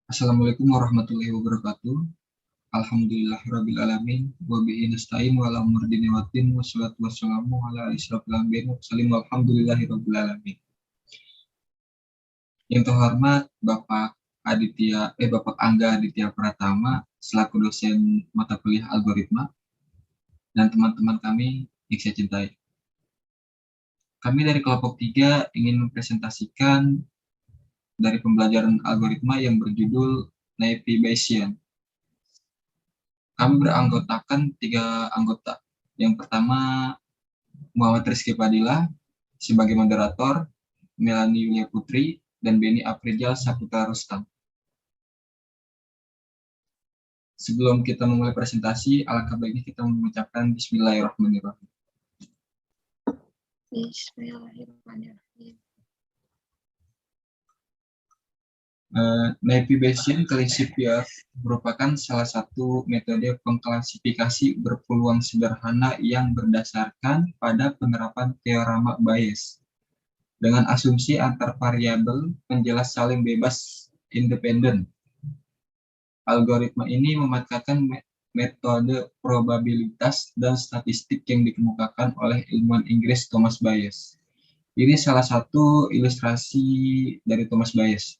Assalamualaikum warahmatullahi wabarakatuh. Alhamdulillahirabbil alamin wa bihi nasta'in wa ala umuri dini waddin wassalatu wassalamu ala asyrofil anbiya'i wal mursalin walhamdulillahirabbil alamin. Yang terhormat Bapak Angga Aditya Pratama selaku dosen mata kuliah algoritma dan teman-teman kami yang saya cintai. Kami dari kelompok 3 ingin mempresentasikan dari pembelajaran algoritma yang berjudul Naive Bayesian. Kami beranggotakan 3 anggota. Yang pertama, Muhammad Rizky Padilla sebagai moderator, Melanie Yulia Putri, dan Beni Aprijal Saputra Rustam. Sebelum kita memulai presentasi, alangkah baiknya kita mengucapkan Bismillahirrahmanirrahim. Bismillahirrahmanirrahim. Naive Bayesian Classifier merupakan salah satu metode pengklasifikasi berpeluang sederhana yang berdasarkan pada penerapan teorema Bayes dengan asumsi antar variabel penjelas saling bebas independen. Algoritma ini memanfaatkan metode probabilitas dan statistik yang dikemukakan oleh ilmuwan Inggris Thomas Bayes. Ini salah satu ilustrasi dari Thomas Bayes,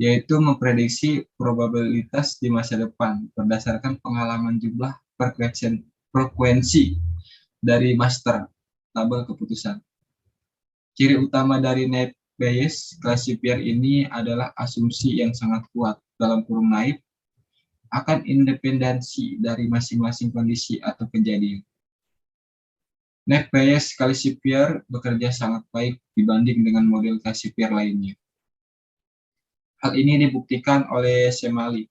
yaitu memprediksi probabilitas di masa depan berdasarkan pengalaman jumlah frekuensi dari master tabel keputusan. Ciri utama dari Naive Bayes classifier ini adalah asumsi yang sangat kuat dalam kurung naive akan independensi dari masing-masing kondisi atau kejadian. Naive Bayes classifier bekerja sangat baik dibanding dengan model classifier lainnya. Hal ini dibuktikan oleh Semali,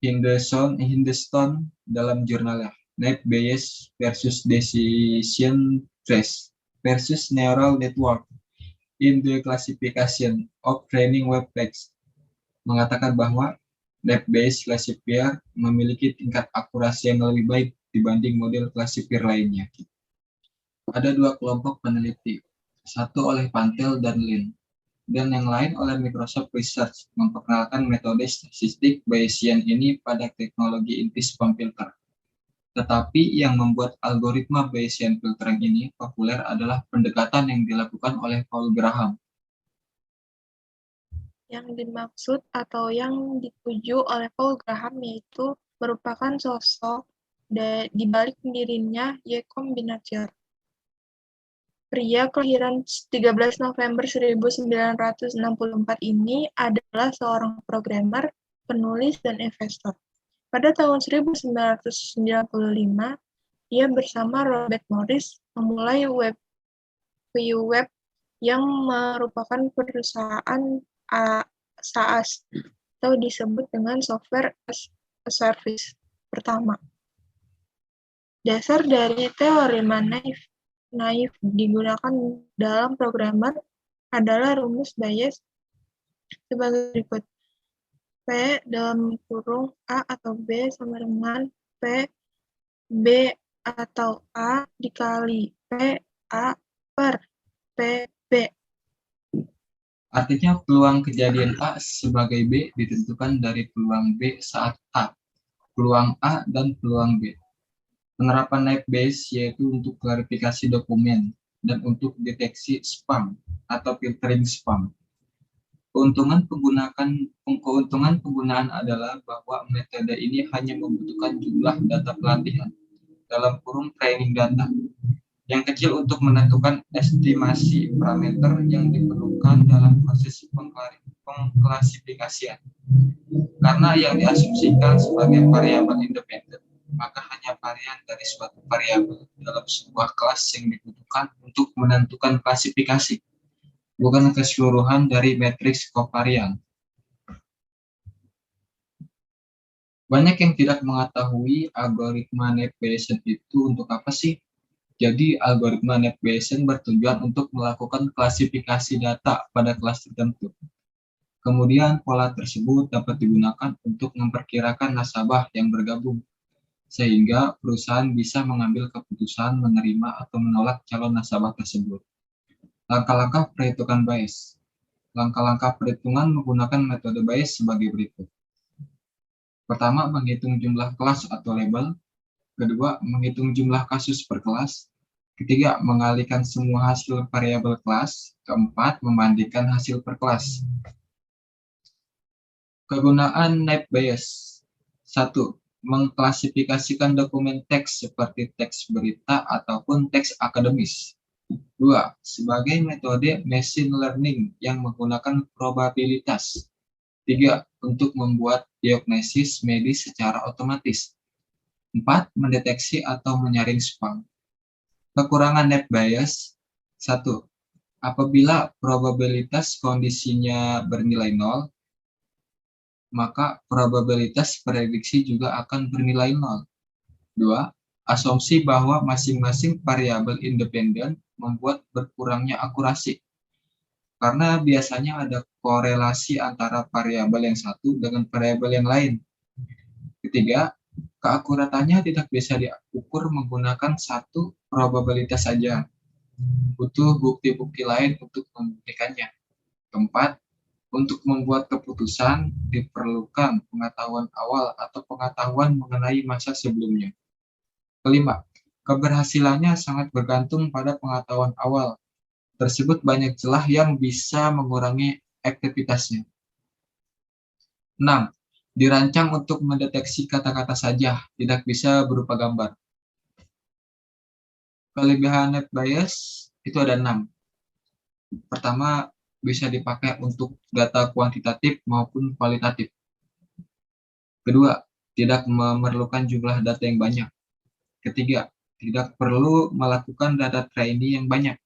Hindeston dalam jurnalnya Naive Bayes versus Decision Trees versus Neural Network in the Classification of Training Web Text mengatakan bahwa Naive Bayes classifier memiliki tingkat akurasi yang lebih baik dibanding model classifier lainnya. Ada 2 kelompok peneliti, satu oleh Pantel dan Lin, dan yang lain oleh Microsoft Research memperkenalkan metode statistik Bayesian ini pada teknologi inti spam filter. Tetapi yang membuat algoritma Bayesian filtering ini populer adalah pendekatan yang dilakukan oleh Paul Graham. Yang dimaksud atau yang dituju oleh Paul Graham yaitu merupakan sosok di balik pendirinya Y Combinator. Pria kelahiran 13 November 1964 ini adalah seorang programmer, penulis, dan investor. Pada tahun 1995, ia bersama Robert Morris memulai ViewWeb yang merupakan perusahaan SaaS atau disebut dengan Software as a Service pertama. Dasar dari teorema Naive digunakan dalam programmer adalah rumus Bayes sebagai berikut. P dalam kurung A atau B sama dengan P B atau A dikali P A per P B. Artinya peluang kejadian A sebagai B ditentukan dari peluang B saat A, peluang A, dan peluang B. Penerapan Naive Bayes yaitu untuk klarifikasi dokumen dan untuk deteksi spam atau filtering spam. Keuntungan penggunaan adalah bahwa metode ini hanya membutuhkan jumlah data pelatihan dalam kurung training data yang kecil untuk menentukan estimasi parameter yang diperlukan dalam proses pengklasifikasian. Karena yang diasumsikan sebagai variabel independen, maka hanya varian dari suatu variabel dalam sebuah kelas yang dibutuhkan untuk menentukan klasifikasi, bukan keseluruhan dari matriks kovarian. Banyak yang tidak mengetahui algoritma Naive Bayesian itu untuk apa sih? Jadi algoritma Naive Bayesian bertujuan untuk melakukan klasifikasi data pada kelas tertentu. Kemudian pola tersebut dapat digunakan untuk memperkirakan nasabah yang bergabung, sehingga perusahaan bisa mengambil keputusan menerima atau menolak calon nasabah tersebut. Langkah-langkah perhitungan Bayes. Langkah-langkah perhitungan menggunakan metode Bayes sebagai berikut. Pertama, menghitung jumlah kelas atau label. Kedua, menghitung jumlah kasus per kelas. Ketiga, mengalihkan semua hasil variabel kelas. Keempat, membandingkan hasil per kelas. Kegunaan Naive Bayes. 1. Mengklasifikasikan dokumen teks seperti teks berita ataupun teks akademis. 2. Sebagai metode machine learning yang menggunakan probabilitas. 3. Untuk membuat diagnosis medis secara otomatis. 4. Mendeteksi atau menyaring spam. Kekurangan Naive Bayes. 1. Apabila probabilitas kondisinya bernilai 0, maka probabilitas prediksi juga akan bernilai 0. 2. Asumsi bahwa masing-masing variabel independen membuat berkurangnya akurasi, karena biasanya ada korelasi antara variabel yang satu dengan variabel yang lain. Ketiga, keakuratannya tidak bisa diukur menggunakan satu probabilitas saja. Butuh bukti-bukti lain untuk membuktikannya. Keempat, untuk membuat keputusan diperlukan pengetahuan awal atau pengetahuan mengenai masa sebelumnya. Kelima, keberhasilannya sangat bergantung pada pengetahuan awal. Tersebut banyak celah yang bisa mengurangi efektivitasnya. 6. Dirancang untuk mendeteksi kata-kata saja, tidak bisa berupa gambar. Kelebihan Naive Bayes itu ada 6. Pertama, bisa dipakai untuk data kuantitatif maupun kualitatif. Kedua, tidak memerlukan jumlah data yang banyak. Ketiga, tidak perlu melakukan data training yang banyak.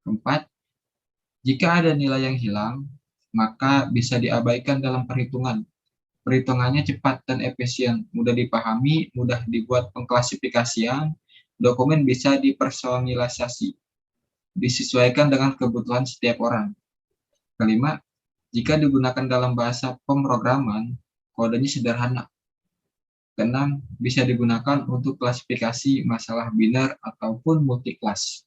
Keempat, jika ada nilai yang hilang, maka bisa diabaikan dalam perhitungan. Perhitungannya cepat dan efisien, mudah dipahami, mudah dibuat pengklasifikasian, dokumen bisa dipersonalisasi, disesuaikan dengan kebutuhan setiap orang. Kelima, jika digunakan dalam bahasa pemrograman, kodenya sederhana. Keenam, bisa digunakan untuk klasifikasi masalah biner ataupun multiklas.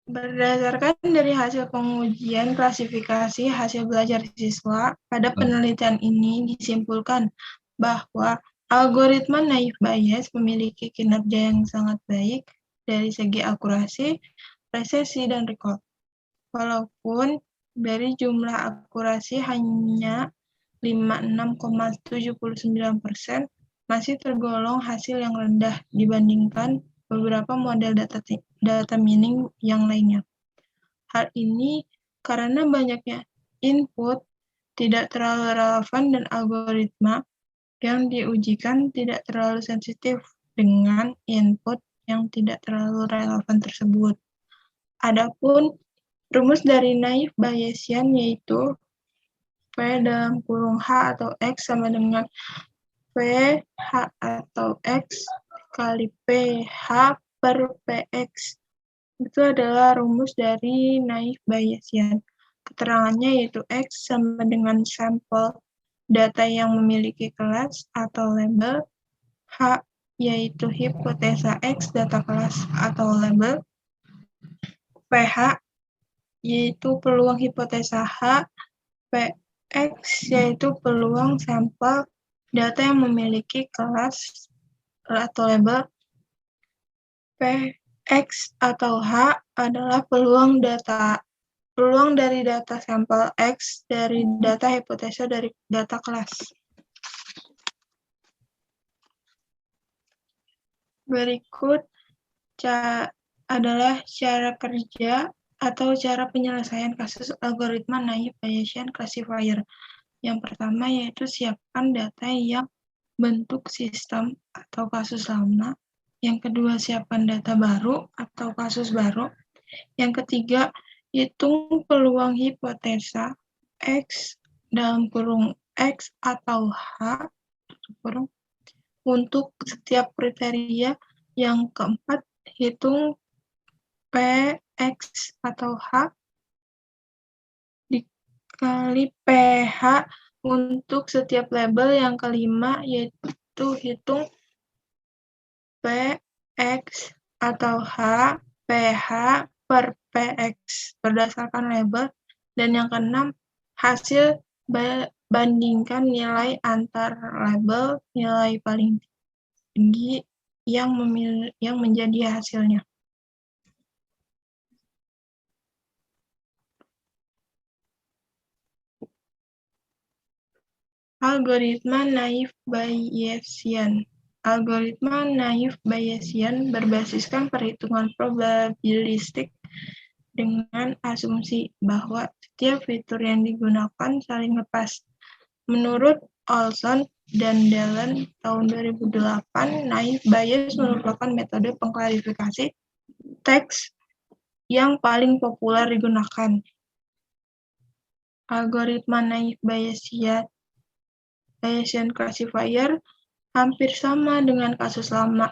Berdasarkan dari hasil pengujian klasifikasi hasil belajar siswa, pada penelitian ini disimpulkan bahwa algoritma Naive Bayes memiliki kinerja yang sangat baik dari segi akurasi, presisi, dan recall. Walaupun dari jumlah akurasi hanya 56,79%, masih tergolong hasil yang rendah dibandingkan beberapa model data mining yang lainnya. Hal ini karena banyaknya input tidak terlalu relevan dan algoritma yang diujikan tidak terlalu sensitif dengan input yang tidak terlalu relevan tersebut. Adapun rumus dari Naive Bayesian yaitu P dalam kurung H atau X sama dengan P H atau X kali PH per PX. Itu adalah rumus dari Naive Bayesian. Keterangannya yaitu X sama dengan sampel data yang memiliki kelas atau label, H yaitu hipotesa X data kelas atau label, PH yaitu peluang hipotesa H, PX yaitu peluang sampel data yang memiliki kelas atau label, Px atau H adalah peluang dari data sampel X dari data hipotesa dari data kelas. Berikut adalah cara kerja atau cara penyelesaian kasus algoritma Naive Bayesian classifier. Yang pertama yaitu siapkan data yang bentuk sistem atau kasus lama. Yang kedua, siapkan data baru atau kasus baru. Yang ketiga, hitung peluang hipotesa X dalam kurung X atau H kurung untuk setiap kriteria. Yang keempat, hitung PX atau H dikali PH untuk setiap label. Yang kelima, yaitu hitung PX atau H, PH per PX berdasarkan label. Dan yang keenam, hasil bandingkan nilai antar label, nilai paling tinggi yang menjadi hasilnya. Algoritma naive Bayesian. Algoritma naive Bayesian berbasiskan perhitungan probabilistik dengan asumsi bahwa setiap fitur yang digunakan saling lepas. Menurut Olson dan Dallon tahun 2008, naive Bayes merupakan metode pengklarifikasi teks yang paling populer digunakan. Algoritma naive Bayesian classifier hampir sama dengan kasus lama.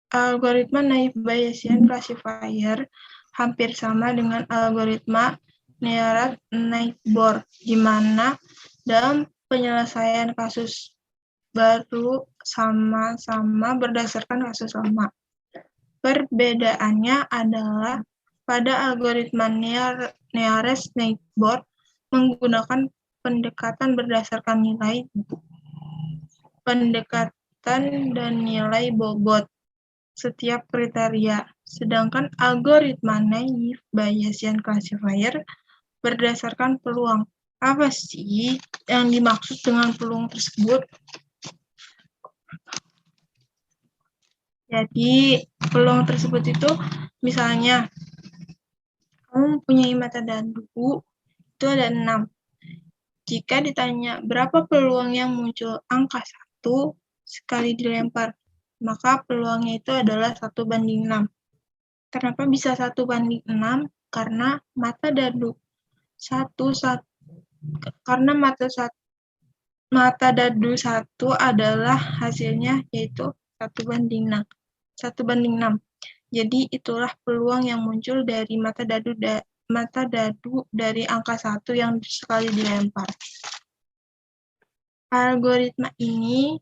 Algoritma naive Bayesian classifier hampir sama dengan algoritma Nearest-Neighbor, di mana dalam penyelesaian kasus baru sama-sama berdasarkan kasus lama. Perbedaannya adalah pada algoritma Nearest-Neighbor menggunakan pendekatan berdasarkan nilai dan nilai bobot setiap kriteria, sedangkan algoritma naive Bayesian classifier berdasarkan peluang. Apa sih yang dimaksud dengan peluang tersebut? Jadi, peluang tersebut itu misalnya kamu mempunyai metadata itu ada 6. Jika ditanya berapa peluang yang muncul angka 1 sekali dilempar, maka peluangnya itu adalah 1:6. Kenapa bisa 1:6? Karena metadata 1 adalah hasilnya yaitu 1:6. Jadi itulah peluang yang muncul dari metadata dari angka 1 yang sekali dilempar. Algoritma ini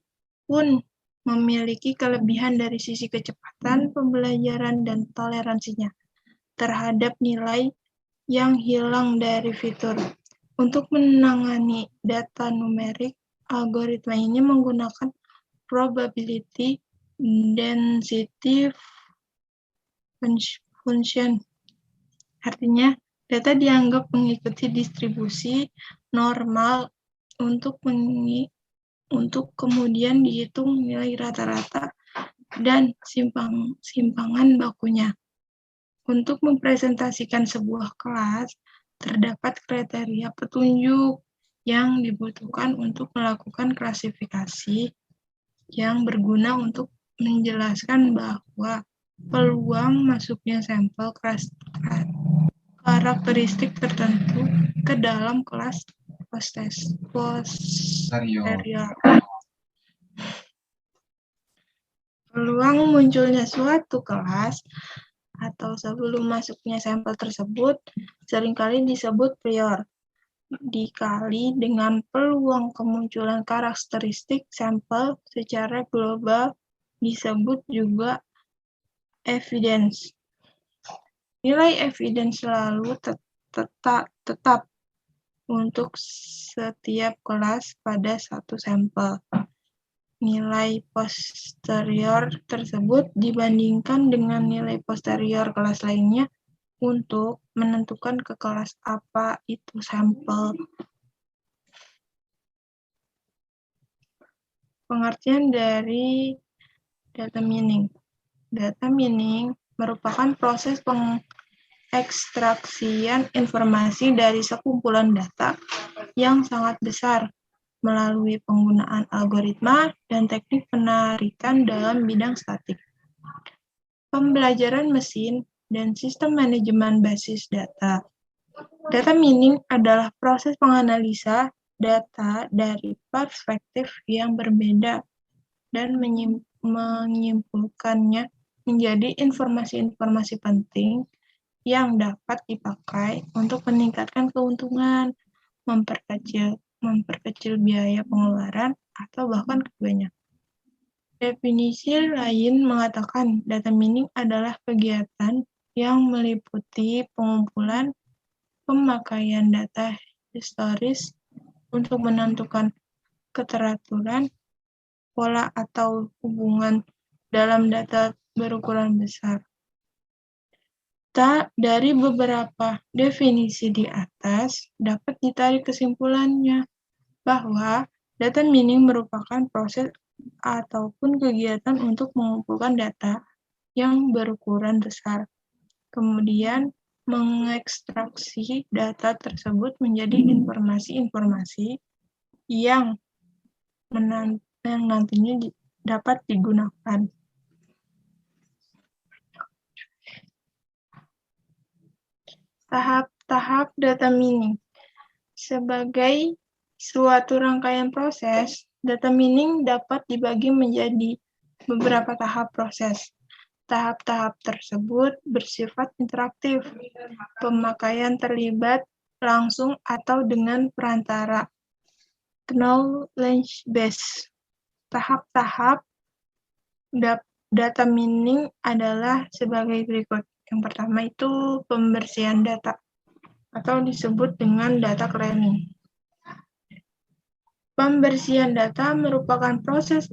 pun memiliki kelebihan dari sisi kecepatan pembelajaran dan toleransinya terhadap nilai yang hilang dari fitur. Untuk menangani data numerik, algoritma ini menggunakan probability density function. Artinya, data dianggap mengikuti distribusi normal untuk kemudian dihitung nilai rata-rata dan simpangan bakunya. Untuk mempresentasikan sebuah kelas, terdapat kriteria petunjuk yang dibutuhkan untuk melakukan klasifikasi yang berguna untuk menjelaskan bahwa peluang masuknya sampel karakteristik tertentu ke dalam kelas posterior. Peluang munculnya suatu kelas atau sebelum masuknya sampel tersebut seringkali disebut prior, dikali dengan peluang kemunculan karakteristik sampel secara global disebut juga evidence. Nilai evidence selalu tetap untuk setiap kelas pada satu sampel. Nilai posterior tersebut dibandingkan dengan nilai posterior kelas lainnya untuk menentukan ke kelas apa itu sampel. Pengertian dari data mining. Data mining merupakan proses pengekstraksian informasi dari sekumpulan data yang sangat besar melalui penggunaan algoritma dan teknik penarikan dalam bidang statik, pembelajaran mesin, dan sistem manajemen basis data. Data mining adalah proses penganalisa data dari perspektif yang berbeda dan menyimpulkannya menjadi informasi-informasi penting yang dapat dipakai untuk meningkatkan keuntungan, memperkecil biaya pengeluaran, atau bahkan keduanya. Definisi lain mengatakan data mining adalah kegiatan yang meliputi pengumpulan, pemakaian data historis untuk menentukan keteraturan, pola atau hubungan dalam data berukuran besar. Dari beberapa definisi di atas, dapat ditarik kesimpulannya bahwa data mining merupakan proses ataupun kegiatan untuk mengumpulkan data yang berukuran besar, kemudian mengekstraksi data tersebut menjadi informasi-informasi yang nantinya dapat digunakan. Tahap-tahap data mining. Sebagai suatu rangkaian proses, data mining dapat dibagi menjadi beberapa tahap proses. Tahap-tahap tersebut bersifat interaktif. Pemakaian terlibat langsung atau dengan perantara knowledge base. Tahap-tahap data mining adalah sebagai berikut. Yang pertama itu pembersihan data atau disebut dengan data cleaning. Pembersihan data merupakan proses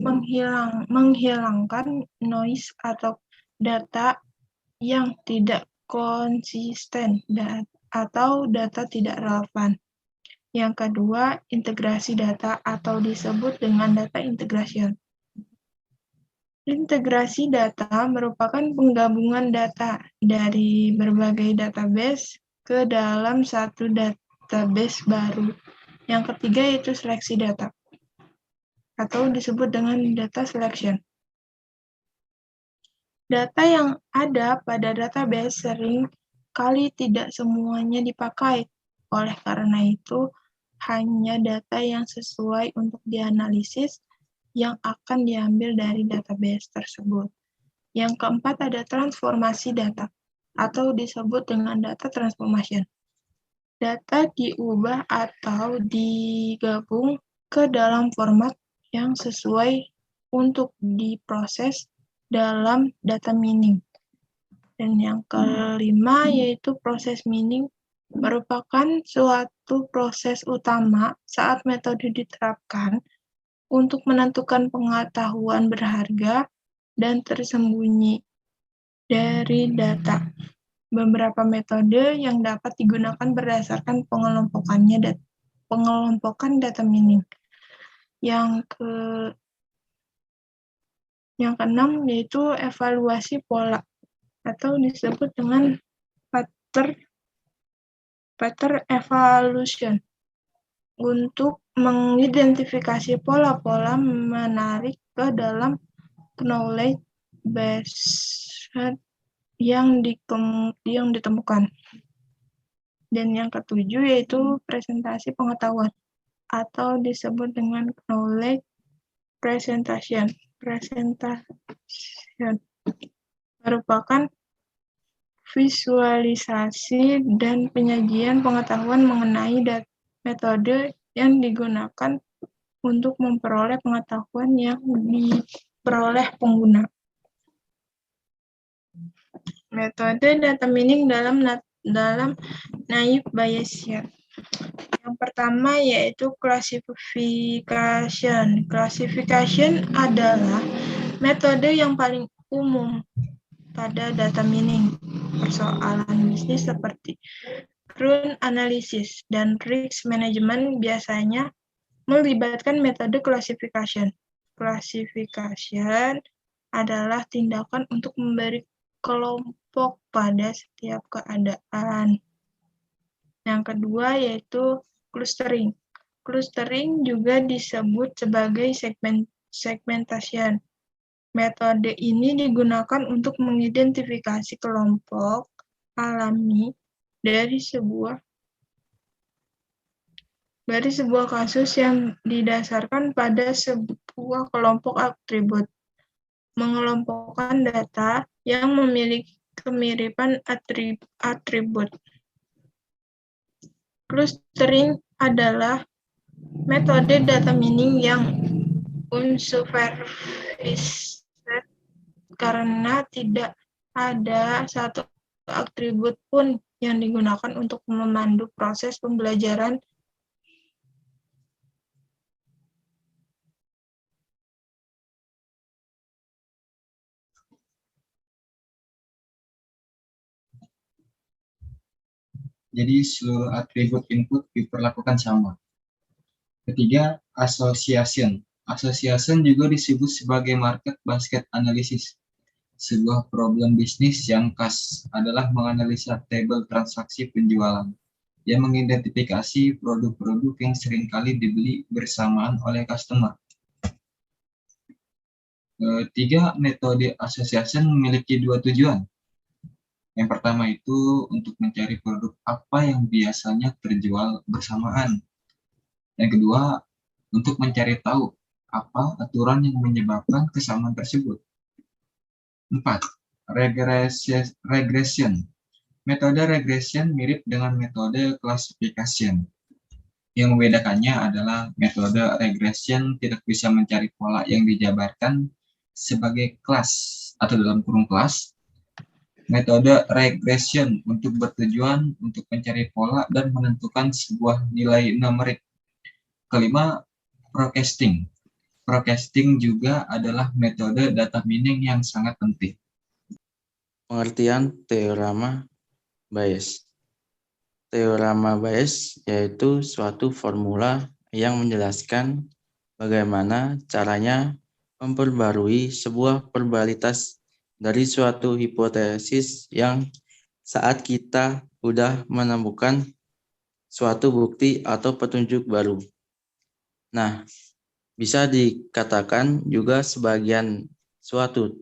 menghilangkan noise atau data yang tidak konsisten atau data tidak relevan. Yang kedua, integrasi data atau disebut dengan data integration. Integrasi data merupakan penggabungan data dari berbagai database ke dalam satu database baru. Yang ketiga yaitu seleksi data atau disebut dengan data selection. Data yang ada pada database sering kali tidak semuanya dipakai. Oleh karena itu, hanya data yang sesuai untuk dianalisis yang akan diambil dari database tersebut. Yang keempat ada transformasi data atau disebut dengan data transformation. Data diubah atau digabung ke dalam format yang sesuai untuk diproses dalam data mining. Dan yang kelima yaitu proses mining merupakan suatu proses utama saat metode diterapkan untuk menentukan pengetahuan berharga dan tersembunyi dari data. Beberapa metode yang dapat digunakan berdasarkan pengelompokan data mining. Yang keenam yaitu evaluasi pola atau disebut dengan pattern evaluation untuk mengidentifikasi pola-pola menarik ke dalam knowledge base yang ditemukan. Dan yang ketujuh yaitu presentasi pengetahuan atau disebut dengan knowledge presentation. Merupakan visualisasi dan penyajian pengetahuan mengenai metode yang digunakan untuk memperoleh pengetahuan yang diperoleh pengguna. Metode data mining dalam naive Bayesian. Yang pertama yaitu classification. Classification adalah metode yang paling umum pada data mining. Persoalan bisnis seperti run analysis dan risk management biasanya melibatkan metode classification. Classification adalah tindakan untuk memberi kelompok pada setiap keadaan. Yang kedua yaitu clustering. Clustering juga disebut sebagai segmentation. Metode ini digunakan untuk mengidentifikasi kelompok alami dari sebuah kasus yang didasarkan pada sebuah kelompok atribut. Mengelompokkan data yang memiliki kemiripan atribut. Clustering adalah metode data mining yang unsupervised karena tidak ada satu atribut pun yang digunakan untuk memandu proses pembelajaran. Jadi seluruh atribut input diperlakukan sama. Ketiga, association. Association juga disebut sebagai market basket analysis. Sebuah problem bisnis yang khas adalah menganalisa tabel transaksi penjualan yang mengidentifikasi produk-produk yang seringkali dibeli bersamaan oleh customer. Tiga, metode association memiliki dua tujuan. Yang pertama itu untuk mencari produk apa yang biasanya terjual bersamaan. Yang kedua, untuk mencari tahu apa aturan yang menyebabkan kesamaan tersebut. 4. Regression. Metode regression mirip dengan metode classification. Yang membedakannya adalah metode regression tidak bisa mencari pola yang dijabarkan sebagai kelas atau dalam kurung kelas. Metode regression untuk bertujuan untuk mencari pola dan menentukan sebuah nilai numerik. Kelima, forecasting. Forecasting juga adalah metode data mining yang sangat penting. Pengertian teorema Bayes. Teorema Bayes yaitu suatu formula yang menjelaskan bagaimana caranya memperbarui sebuah probabilitas dari suatu hipotesis yang saat kita sudah menemukan suatu bukti atau petunjuk baru. Nah, bisa dikatakan juga sebagian suatu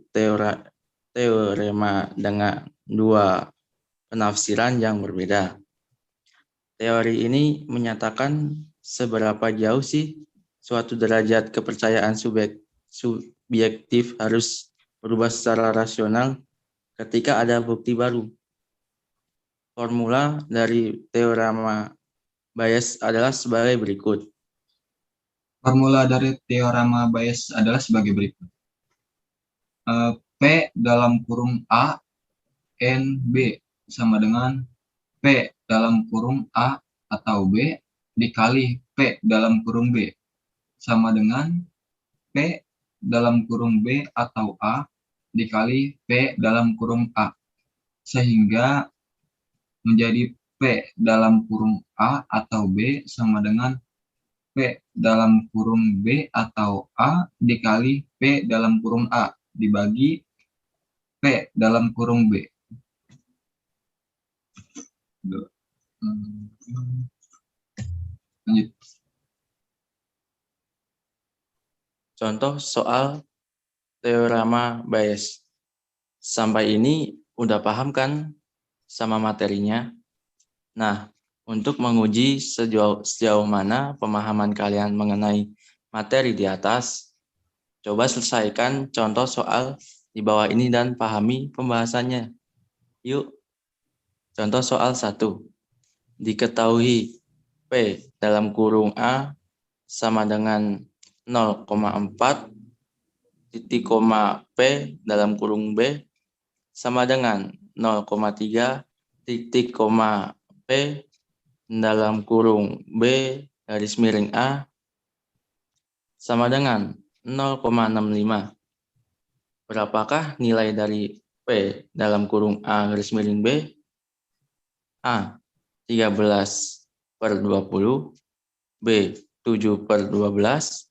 teorema dengan dua penafsiran yang berbeda. Teori ini menyatakan seberapa jauh sih suatu derajat kepercayaan subjektif harus berubah secara rasional ketika ada bukti baru. Formula dari teorema Bayes adalah sebagai berikut. Formula dari teorema Bayes adalah sebagai berikut. P dalam kurung A, N, B sama dengan P dalam kurung A atau B dikali P dalam kurung B sama dengan P dalam kurung B atau A dikali P dalam kurung A. Sehingga menjadi P dalam kurung A atau B sama dengan P dalam kurung B atau A dikali P dalam kurung A dibagi P dalam kurung B. Lanjut. Contoh soal teorema Bayes. Sampai ini udah paham kan sama materinya? Nah, untuk menguji sejauh mana pemahaman kalian mengenai materi di atas, coba selesaikan contoh soal di bawah ini dan pahami pembahasannya. Yuk, contoh soal 1. Diketahui P dalam kurung A sama dengan 0,4 titik koma P dalam kurung B sama dengan 0,3 titik koma P dalam kurung B garis miring A sama dengan 0,65. Berapakah nilai dari P dalam kurung A garis miring B? A. 13/20, B. 7/12,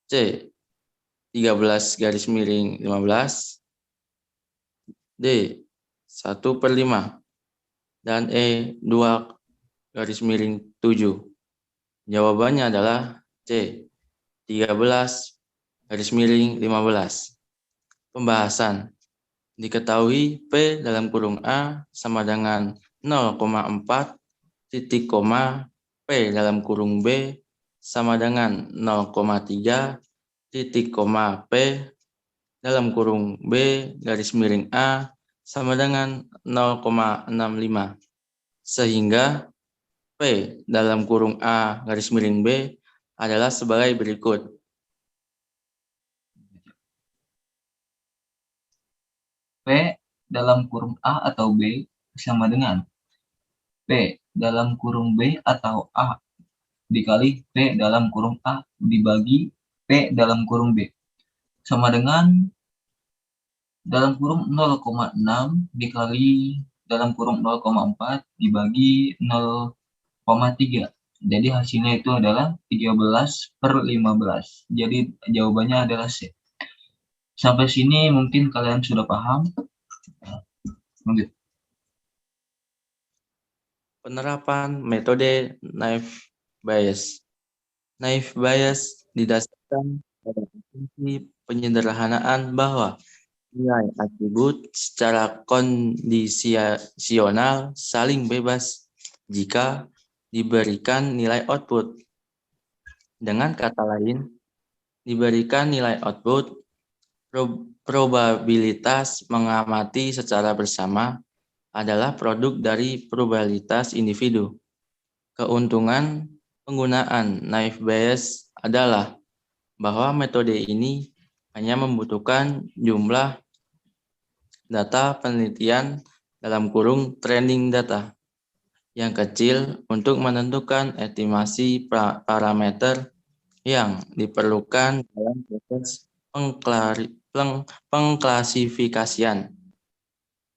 C. 13/15, D. 1/5, dan E. 2/7. Jawabannya adalah C. 13/15. Pembahasan. Diketahui P dalam kurung A sama dengan 0,4 titik koma P dalam kurung B sama dengan 0,3 titik koma P dalam kurung B garis miring A sama dengan 0,65. Sehingga P dalam kurung A garis miring B adalah sebagai berikut. P dalam kurung A atau B sama dengan P dalam kurung B atau A dikali P dalam kurung A dibagi P dalam kurung B sama dengan dalam kurung 0,6 dikali dalam kurung 0,4 dibagi 0,3. Jadi hasilnya itu adalah 13/15. Jadi jawabannya adalah C. Sampai sini mungkin kalian sudah paham. Lanjut. Penerapan metode naive Bayes. Naive Bayes didasarkan pada prinsip penyederhanaan bahwa nilai atribut secara kondisional saling bebas jika diberikan nilai output. Dengan kata lain, diberikan nilai output, probabilitas mengamati secara bersama adalah produk dari probabilitas individu. Keuntungan penggunaan naive Bayes adalah bahwa metode ini hanya membutuhkan jumlah data penelitian dalam kurung training data yang kecil untuk menentukan estimasi parameter yang diperlukan dalam proses pengklasifikasian.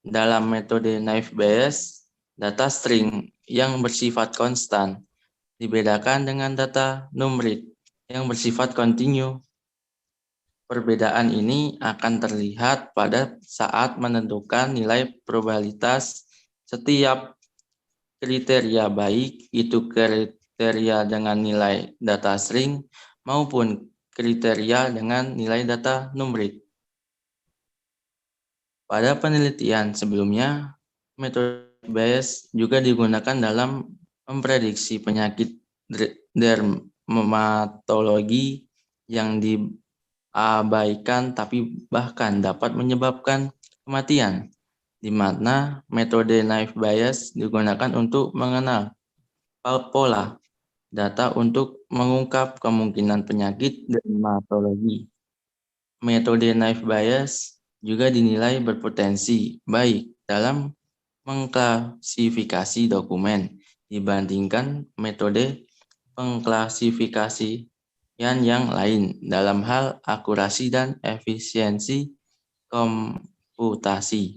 Dalam metode naive Bayes, data string yang bersifat konstan dibedakan dengan data numerik yang bersifat kontinu. Perbedaan ini akan terlihat pada saat menentukan nilai probabilitas setiap kriteria, baik itu kriteria dengan nilai data string maupun kriteria dengan nilai data numerik. Pada penelitian sebelumnya, metode Bayes juga digunakan dalam memprediksi penyakit dermatologi yang diabaikan tapi bahkan dapat menyebabkan kematian, di mana metode naive Bayes digunakan untuk mengenal pola data untuk mengungkap kemungkinan penyakit dermatologi. Metode naive Bayes juga dinilai berpotensi baik dalam mengklasifikasi dokumen dibandingkan metode pengklasifikasian yang lain dalam hal akurasi dan efisiensi komputasi.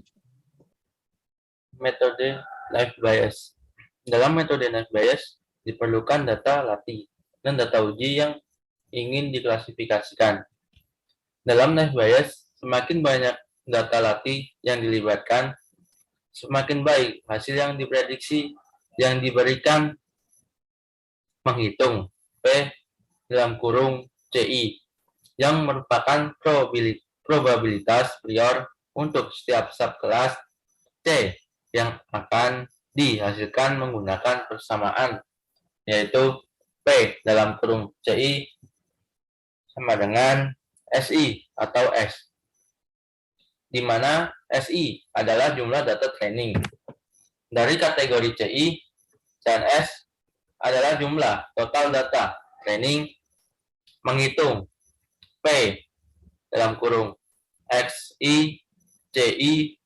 Metode naive Bayes. Dalam metode naive Bayes diperlukan data latih dan data uji yang ingin diklasifikasikan. Dalam naive Bayes, semakin banyak data latih yang dilibatkan, semakin baik hasil yang diprediksi yang diberikan. Menghitung P dalam kurung CI yang merupakan probabilitas prior untuk setiap subkelas C yang akan dihasilkan menggunakan persamaan, yaitu P dalam kurung CI sama dengan SI atau S, di mana SI adalah jumlah data training. Dari kategori CI dan S adalah jumlah total data training. Menghitung P dalam kurung XI CI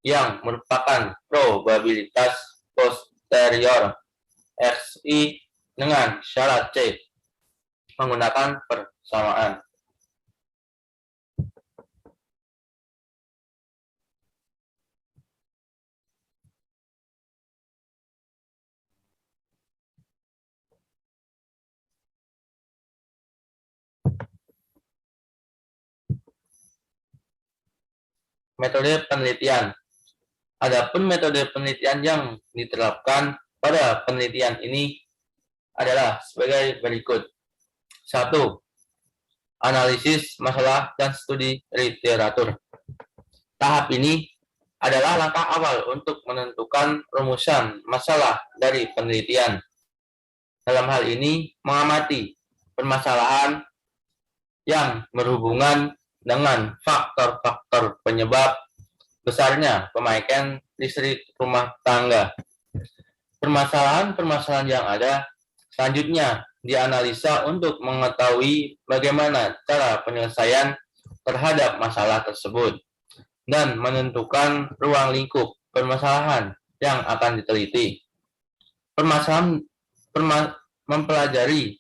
yang merupakan probabilitas posterior XI dengan syarat C menggunakan persamaan. Metode penelitian. Adapun metode penelitian yang diterapkan pada penelitian ini adalah sebagai berikut. 1. Analisis masalah dan studi literatur. Tahap ini adalah langkah awal untuk menentukan rumusan masalah dari penelitian. Dalam hal ini, mengamati permasalahan yang berhubungan dengan faktor-faktor penyebab besarnya pemakaian listrik rumah tangga. Permasalahan-permasalahan yang ada selanjutnya dianalisa untuk mengetahui bagaimana cara penyelesaian terhadap masalah tersebut. dan menentukan ruang lingkup permasalahan yang akan diteliti. Mempelajari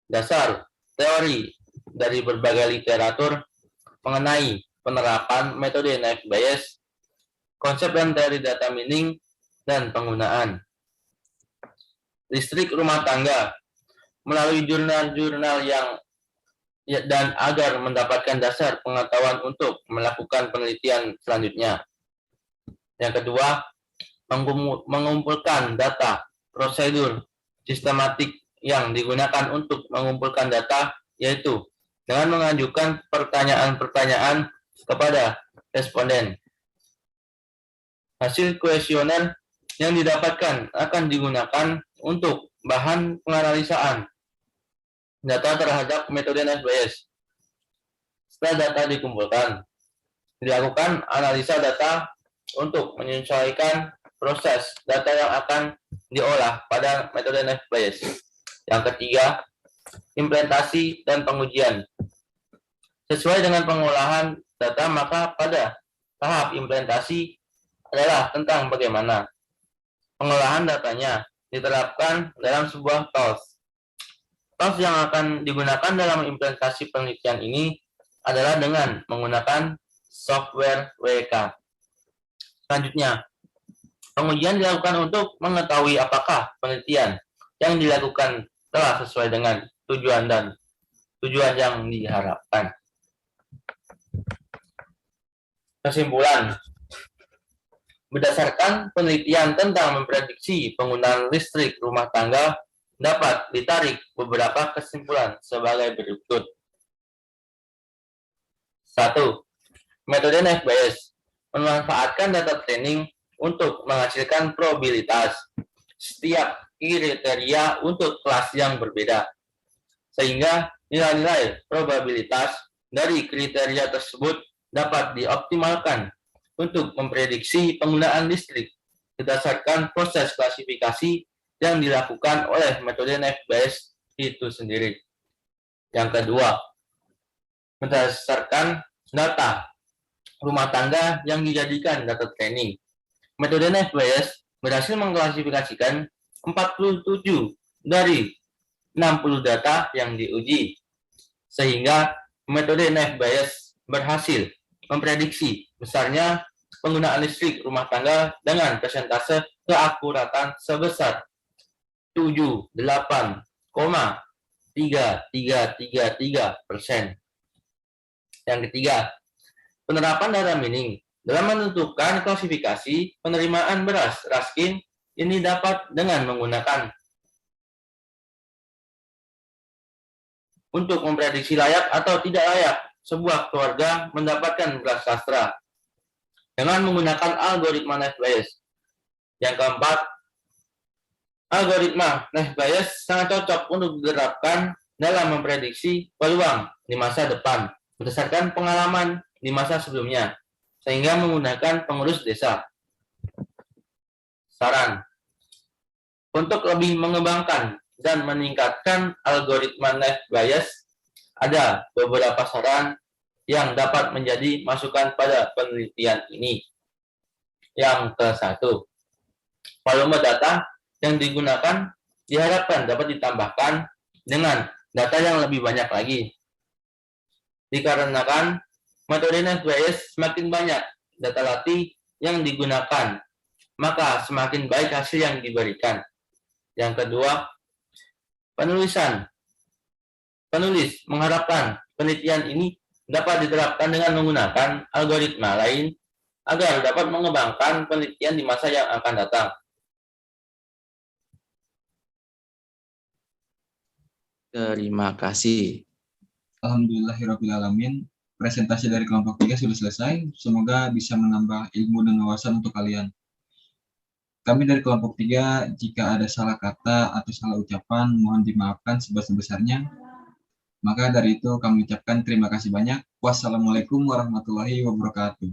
dasar teori dari berbagai literatur mengenai penerapan metode naive Bayes, konsep dan teori data mining, dan penggunaan listrik rumah tangga melalui jurnal-jurnal dan agar mendapatkan dasar pengetahuan untuk melakukan penelitian selanjutnya. Yang kedua, mengumpulkan data prosedur sistematik yang digunakan untuk mengumpulkan data, yaitu dengan mengajukan pertanyaan-pertanyaan kepada responden. Hasil kuesioner yang didapatkan akan digunakan untuk bahan penganalisaan data terhadap metode naive Bayes. Setelah data dikumpulkan, dilakukan analisa data untuk menyesuaikan proses data yang akan diolah pada metode naive Bayes. Yang ketiga, implementasi dan pengujian. Sesuai dengan pengolahan data, maka pada tahap implementasi adalah tentang bagaimana pengolahan datanya diterapkan dalam sebuah tools. Tools yang akan digunakan dalam implementasi penelitian ini adalah dengan menggunakan software WK. Selanjutnya, pengujian dilakukan untuk mengetahui apakah penelitian yang dilakukan telah sesuai dengan tujuan yang diharapkan. Kesimpulan, berdasarkan penelitian tentang memprediksi penggunaan listrik rumah tangga, dapat ditarik beberapa kesimpulan sebagai berikut. 1. Metode naive Bayes memanfaatkan data training untuk menghasilkan probabilitas setiap kriteria untuk kelas yang berbeda, sehingga nilai-nilai probabilitas dari kriteria tersebut dapat dioptimalkan untuk memprediksi penggunaan listrik berdasarkan proses klasifikasi yang dilakukan oleh metode naive Bayes itu sendiri. Yang kedua, berdasarkan data rumah tangga yang dijadikan data training, metode naive Bayes berhasil mengklasifikasikan 47 dari 60 data yang diuji, sehingga metode naive Bayes berhasil memprediksi besarnya penggunaan listrik rumah tangga dengan persentase keakuratan sebesar 78,3333%. Yang ketiga, penerapan data mining dalam menentukan klasifikasi penerimaan beras raskin ini dapat dengan menggunakan untuk memprediksi layak atau tidak layak sebuah keluarga mendapatkan beras sastra dengan menggunakan algoritma naive Bayes. Yang keempat, algoritma naive Bayes sangat cocok untuk diterapkan dalam memprediksi peluang di masa depan berdasarkan pengalaman di masa sebelumnya, sehingga menggunakan pengurus desa. Saran, untuk lebih mengembangkan dan meningkatkan algoritma naive Bayes, ada beberapa saran yang dapat menjadi masukan pada penelitian ini. Yang ke-1, volume data yang digunakan diharapkan dapat ditambahkan dengan data yang lebih banyak lagi. Dikarenakan metode naive Bayes semakin banyak data latih yang digunakan, maka semakin baik hasil yang diberikan. Yang kedua, penulis mengharapkan penelitian ini dapat diterapkan dengan menggunakan algoritma lain agar dapat mengembangkan penelitian di masa yang akan datang. Terima kasih. Alhamdulillahirrahmanirrahim. Presentasi dari kelompok 3 sudah selesai. Semoga bisa menambah ilmu dan wawasan untuk kalian. Kami dari kelompok 3, jika ada salah kata atau salah ucapan, mohon dimaafkan sebesar-besarnya. Maka dari itu kami ucapkan terima kasih banyak. Wassalamualaikum warahmatullahi wabarakatuh.